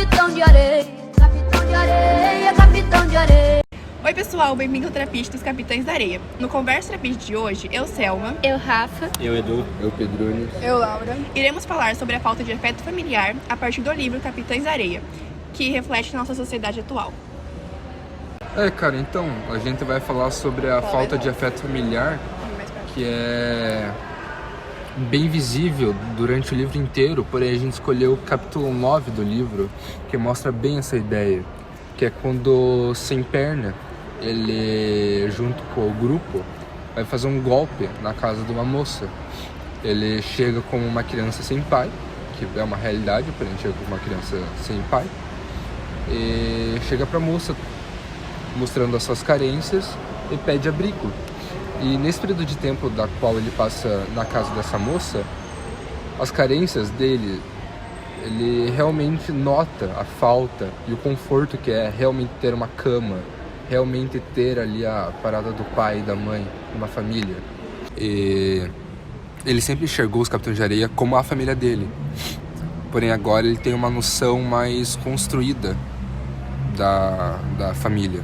capitão de areia, capitão de areia, capitão de areia. Oi pessoal, bem-vindo ao Trapiste dos Capitães da Areia. No Conversa Trapiste de hoje, eu, Selma, eu, Rafa, eu, Edu, eu, Pedro, eu, Laura, iremos falar sobre a falta de afeto familiar a partir do livro Capitães da Areia, que reflete nossa sociedade atual. Cara, então, a gente vai falar sobre a falta de afeto familiar, que é bem visível durante o livro inteiro, porém a gente escolheu o capítulo 9 do livro, que mostra bem essa ideia, que é quando Sem Perna, ele, junto com o grupo, vai fazer um golpe na casa de uma moça. Ele chega como uma criança sem pai, que é uma realidade, porém chega como uma criança sem pai, e chega pra moça, mostrando as suas carências e pede abrigo. E nesse período de tempo da qual ele passa na casa dessa moça, as carências dele, ele realmente nota a falta e o conforto que é realmente ter uma cama, realmente ter ali a parada do pai e da mãe, uma família. E ele sempre enxergou os Capitães de Areia como a família dele. Porém agora ele tem uma noção mais construída da família.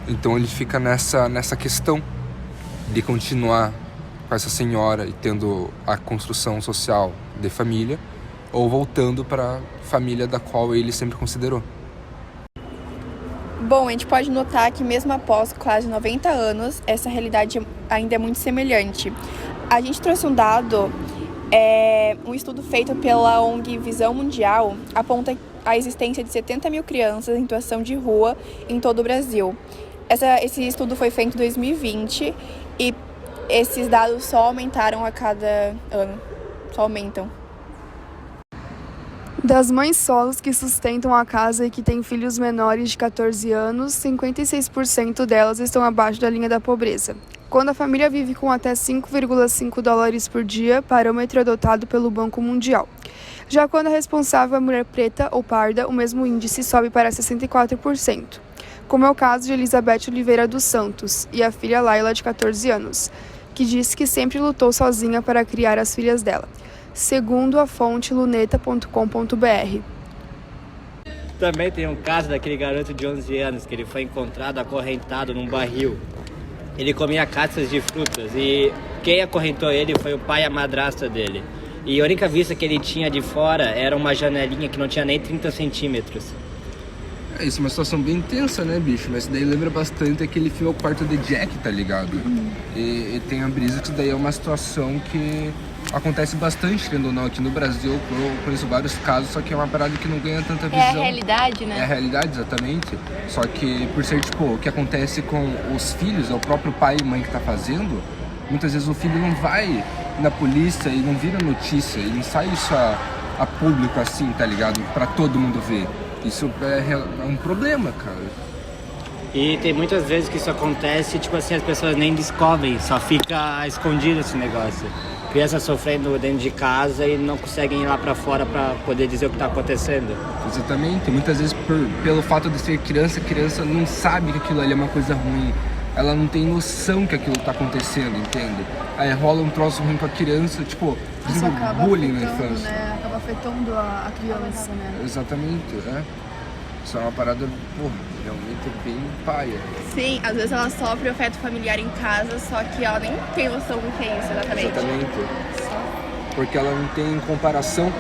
Então ele fica nessa questão de continuar com essa senhora e tendo a construção social de família, ou voltando para a família da qual ele sempre considerou. Bom, a gente pode notar que mesmo após quase 90 anos, essa realidade ainda é muito semelhante. A gente trouxe um dado, um estudo feito pela ONG Visão Mundial, aponta a existência de 70 mil crianças em situação de rua em todo o Brasil. Esse estudo foi feito em 2020 e esses dados só aumentaram a cada ano, só aumentam. Das mães solos que sustentam a casa e que têm filhos menores de 14 anos, 56% delas estão abaixo da linha da pobreza. Quando a família vive com até 5,5 dólares por dia, parâmetro adotado pelo Banco Mundial. Já quando a responsável é mulher preta ou parda, o mesmo índice sobe para 64%. Como é o caso de Elizabeth Oliveira dos Santos e a filha Laila, de 14 anos, que disse que sempre lutou sozinha para criar as filhas dela, segundo a fonte luneta.com.br. Também tem um caso daquele garoto de 11 anos que ele foi encontrado acorrentado num barril. Ele comia cascas de frutas e quem acorrentou ele foi o pai e a madrasta dele. E a única vista que ele tinha de fora era uma janelinha que não tinha nem 30 centímetros. Isso é uma situação bem intensa, né, bicho? Mas daí lembra bastante aquele filme O Quarto de Jack, tá ligado? E tem a brisa que daí é uma situação que acontece bastante, querendo ou não, aqui no Brasil. Eu conheço vários casos, só que é uma parada que não ganha tanta visão. É a realidade, né? É a realidade, exatamente. Só que por ser, tipo, o que acontece com os filhos, é o próprio pai e mãe que tá fazendo, muitas vezes o filho não vai na polícia e não vira notícia, e não sai isso a público assim, tá ligado? Pra todo mundo ver. Isso é um problema, cara. E tem muitas vezes que isso acontece, tipo assim, as pessoas nem descobrem, só fica escondido esse negócio. Crianças sofrendo dentro de casa e não conseguem ir lá pra fora pra poder dizer o que tá acontecendo. Exatamente. Muitas vezes, pelo fato de ser criança, a criança não sabe que aquilo ali é uma coisa ruim. Ela não tem noção que aquilo tá acontecendo, entende? Aí rola um troço ruim com a criança, tipo, bullying na infância. Né? Acaba afetando a criança, né? Exatamente, Isso é uma parada, realmente bem paia. Sim, às vezes ela sofre o afeto familiar em casa, só que ela nem tem noção do que é isso, exatamente. Porque ela não tem comparação,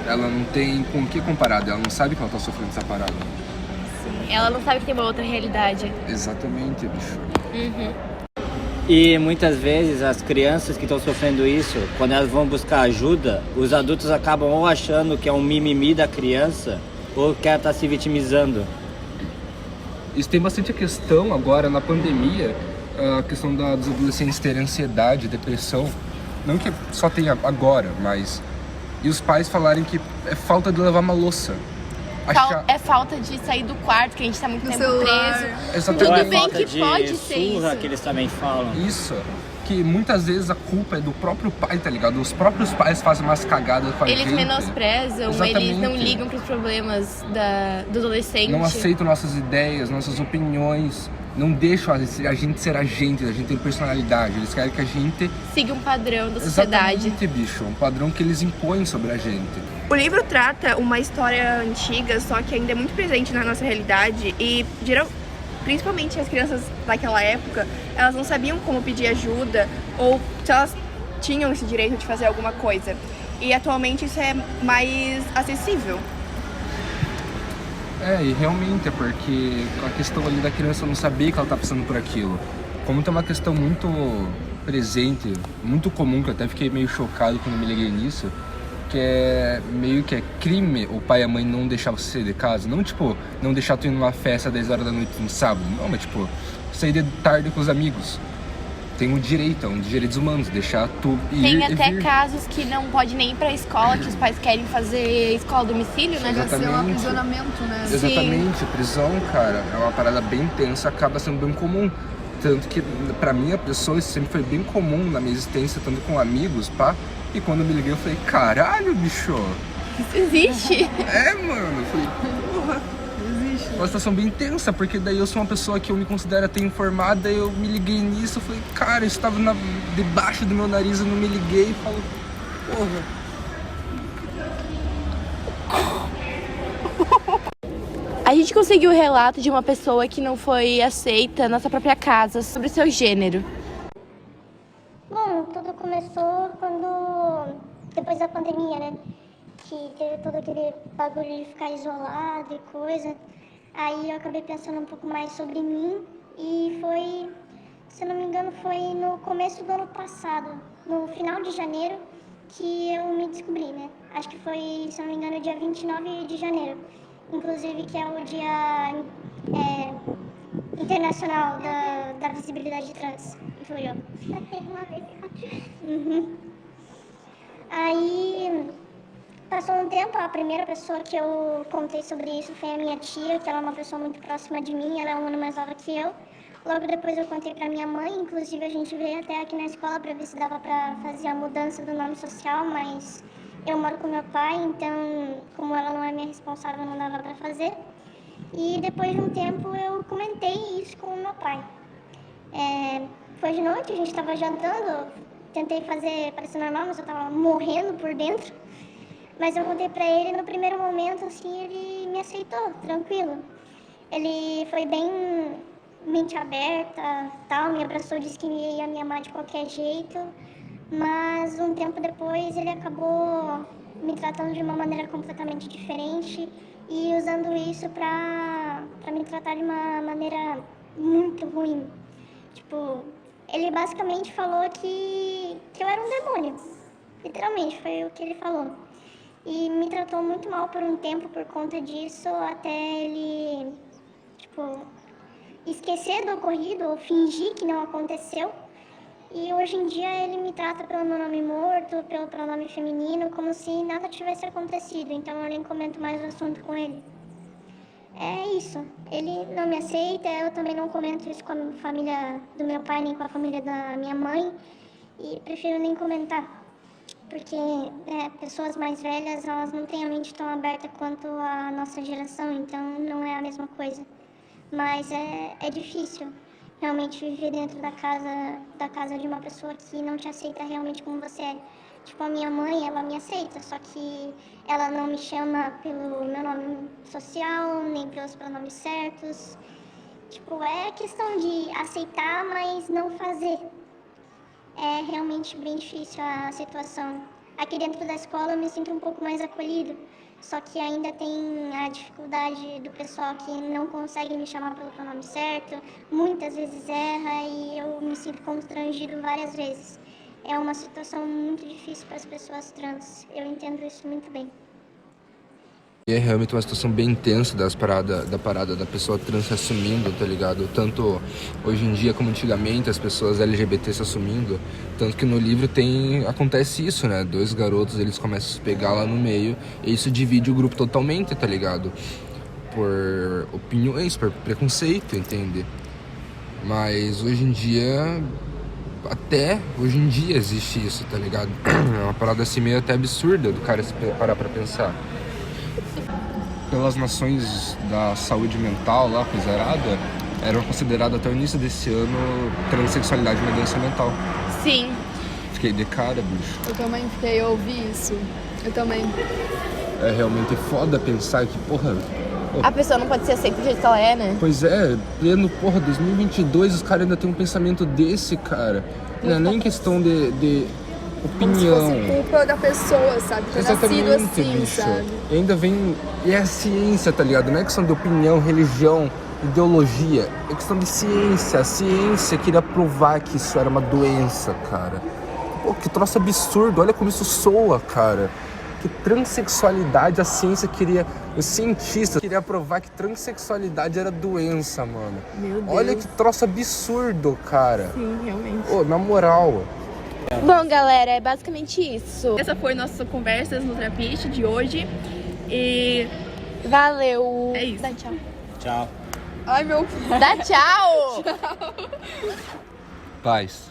ela não tem com o que comparar, ela não sabe que ela tá sofrendo essa parada. Sim, ela não sabe que tem uma outra realidade. Exatamente, bicho. E muitas vezes as crianças que estão sofrendo isso, quando elas vão buscar ajuda, os adultos acabam ou achando que é um mimimi da criança ou que ela está se vitimizando. Isso tem bastante a questão agora na pandemia, a questão dos adolescentes terem ansiedade, depressão. Não que só tenha agora, mas... E os pais falarem que é falta de lavar uma louça. É falta de sair do quarto, que a gente tá muito tempo preso. Exatamente. Ou é Tudo bem falta que de pode ser surra isso. que eles também falam. Isso, que muitas vezes a culpa é do próprio pai, tá ligado? Os próprios pais fazem umas cagadas com a gente. Eles menosprezam, Exatamente. eles não ligam pros problemas do adolescente. Não aceitam nossas ideias, nossas opiniões. não deixam a gente ser a gente ter personalidade. Eles querem que a gente... Siga um padrão da sociedade. Exatamente, bicho. Um padrão que eles impõem sobre a gente. O livro trata uma história antiga, só que ainda é muito presente na nossa realidade e principalmente as crianças daquela época, elas não sabiam como pedir ajuda ou se elas tinham esse direito de fazer alguma coisa. E atualmente isso é mais acessível. E realmente é porque a questão ali da criança não saber que ela tá passando por aquilo. Como tem uma questão muito presente, muito comum, que eu até fiquei meio chocado quando me liguei nisso, que é meio que é crime o pai e a mãe não deixar você sair de casa. Não, tipo, não deixar tu ir numa festa às 10 horas da noite no sábado. Não, mas, tipo, sair de tarde com os amigos. Tem um direito, é um dos direitos humanos, deixar tu ir. Tem até casos que não pode nem ir pra escola, que os pais querem fazer escola a domicílio, né? Chega a ser um Exatamente. aprisionamento, né? Exatamente, prisão, cara, é uma parada bem tensa, acaba sendo bem comum. Tanto que, pra mim, a pessoa, isso sempre foi bem comum na minha existência, tanto com amigos, pá. E quando eu me liguei, eu falei, caralho, bicho. Isso existe. Mano, eu falei, porra. Existe. Uma situação bem tensa, porque daí eu sou uma pessoa que eu me considero até informada, eu me liguei nisso, eu falei, cara, isso tava debaixo do meu nariz, eu não me liguei e falo, porra. A gente conseguiu o relato de uma pessoa que não foi aceita na sua própria casa sobre o seu gênero. Bom, tudo começou depois da pandemia, né? Que teve todo aquele bagulho de ficar isolado e coisa. Aí eu acabei pensando um pouco mais sobre mim e foi, se eu não me engano, foi no começo do ano passado, no final de janeiro, que eu me descobri, né? Acho que foi, se eu não me engano, dia 29 de janeiro. Inclusive, que é o dia internacional da visibilidade trans. Foi eu. Aí, passou um tempo, a primeira pessoa que eu contei sobre isso foi a minha tia, que ela é uma pessoa muito próxima de mim, ela é um ano mais nova que eu. Logo depois eu contei pra minha mãe, inclusive a gente veio até aqui na escola pra ver se dava pra fazer a mudança do nome social, mas eu moro com meu pai, então como ela não é minha responsável, não dava pra fazer. E depois de um tempo eu comentei isso com o meu pai. Foi de noite, a gente tava jantando, tentei fazer parecer normal, mas eu tava morrendo por dentro. Mas eu contei pra ele, no primeiro momento, assim, ele me aceitou, tranquilo. Ele foi bem mente aberta, tal, me abraçou, disse que ia me amar de qualquer jeito. Mas um tempo depois ele acabou me tratando de uma maneira completamente diferente e usando isso pra me tratar de uma maneira muito ruim. Tipo, ele basicamente falou que eu era um demônio. Literalmente, foi o que ele falou. E me tratou muito mal por um tempo por conta disso, até ele, tipo, esquecer do ocorrido ou fingir que não aconteceu. E hoje em dia ele me trata pelo meu nome morto, pelo pronome feminino, como se nada tivesse acontecido. Então eu nem comento mais o assunto com ele. É isso. Ele não me aceita, eu também não comento isso com a família do meu pai, nem com a família da minha mãe. E prefiro nem comentar. Porque pessoas mais velhas, elas não têm a mente tão aberta quanto a nossa geração, então não é a mesma coisa. Mas é difícil realmente viver dentro da casa de uma pessoa que não te aceita realmente como você é. Tipo, a minha mãe, ela me aceita, só que ela não me chama pelo meu nome social, nem pelos pronomes certos. Tipo, é questão de aceitar, mas não fazer. É realmente bem difícil a situação. Aqui dentro da escola eu me sinto um pouco mais acolhido, só que ainda tem a dificuldade do pessoal que não consegue me chamar pelo pronome certo, muitas vezes erra e eu me sinto constrangido várias vezes. É uma situação muito difícil para as pessoas trans, eu entendo isso muito bem. É realmente uma situação bem intensa da parada da pessoa trans se assumindo, tá ligado? Tanto hoje em dia como antigamente, as pessoas LGBT se assumindo. Tanto que no livro acontece isso, né? 2 garotos, eles começam a se pegar lá no meio e isso divide o grupo totalmente, tá ligado? Por opiniões, por preconceito, entende? Mas hoje em dia, até hoje em dia existe isso, tá ligado? É uma parada assim meio até absurda do cara se parar pra pensar. Pelas nações da saúde mental lá, coisa arada, era considerado até o início desse ano transexualidade uma doença mental. Sim. Fiquei de cara, bicho. Eu também fiquei, eu ouvi isso. Eu também. É realmente foda pensar que, porra... A pessoa não pode ser aceita do jeito que ela é, né? Pois é, pleno, porra, 2022, os caras ainda tem um pensamento desse, cara. Não é nem questão de Como se opinião. fosse culpa da pessoa, sabe? Ter nascido assim, bicho. sabe? E ainda vem... E é a ciência, tá ligado? Não é questão de opinião, religião, ideologia. É questão de ciência. A ciência queria provar que isso era uma doença, cara. Pô, que troço absurdo. Olha como isso soa, cara. Que transexualidade, a ciência queria... Os cientistas queriam provar que transexualidade era doença, mano. Meu Deus. Olha que troço absurdo, cara. Sim, realmente. Ô, na moral... Bom, galera, é basicamente isso. Essa foi nossa Conversas no Trapiche de hoje. E Valeu. é isso. Dá tchau. Tchau. Ai, meu... Dá tchau. Paz.